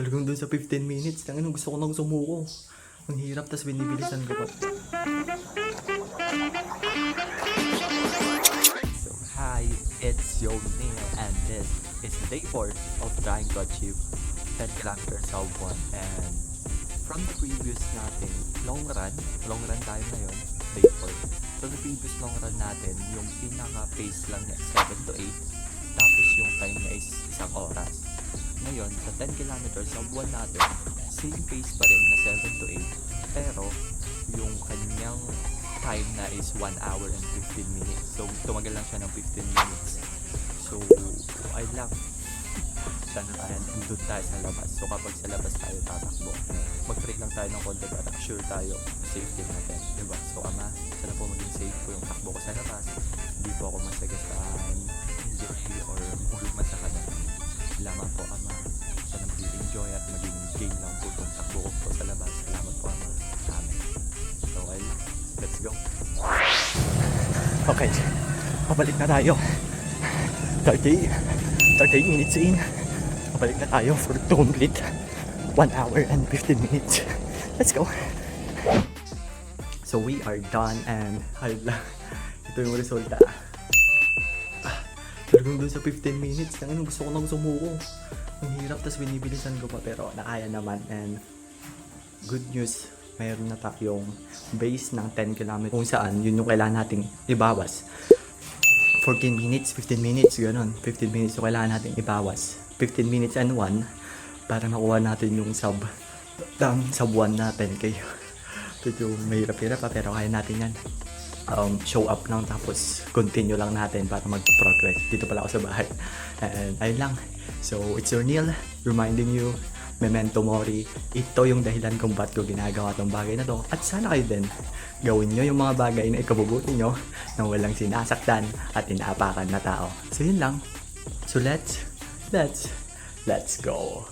Talagang dun sa 15 minutes, tangin gusto ko nang sumuko. Ang hirap, tas binibilisan ko pa. So hi, it's your Neil and this is day 4 of trying to achieve 10 kilometers of one. And from the previous natin long run tayo ngayon, day 4. From the previous long run natin, yung pinaka-pace lang niya is 7 to 8. Tapos yung time niya is 1 oras. Ngayon, sa 10 kilometers of one natin, same pace pa rin na 7 to 8. Pero, yung kanyang time na is 1 hour and 15 minutes. So, tumagal lang siya ng 15 minutes. So, I love sana tayo, doon tayo sa labas. So, kapag sa labas tayo tatakbo, mag-break lang tayo ng konti para sure tayo sa safety natin. Diba? So, Ama, sana po maging safe po yung takbo ko sa labas. Hindi po ako masagasaan, injury, or mahulog man sa kanan. Salamat po, Ama. Sana mag-enjoy at maging game lang po itong takbo ko po sa labas. Salamat po, Ama. Amen. So, let's go. Okay, pabalik na tayo. 38 minutes in. Pabalik na tayo for to complete 1 hour and 15 minutes. Let's go. So we are done and ito yung resulta. Talagang dun sa 15 minutes, tangin gusto ko nang sumuko. Ang hirap, tas binibilisan ko pa, pero nakaya naman. And good news, mayroon na tayong base ng 10 km kung saan yun yung kailangan nating ibawas. 14 minutes, 15 minutes, gano'n. 15 minutes yung kailangan nating ibawas. 15 minutes and 1 para makuha natin yung sub 1 na 10k. Ito yung mahirap-hirap pa, pero kaya natin yan. Show up lang, tapos continue lang natin para mag-progress. Dito pala ako sa bahay. And ayun lang. So it's your Neil reminding you, memento mori. Ito yung dahilan kung ba't ko ginagawa tong bagay na to. At sana kayo din gawin nyo yung mga bagay na ikabubuti nyo nang walang sinasaktan at inaapakan na tao. So yun lang. So let's go.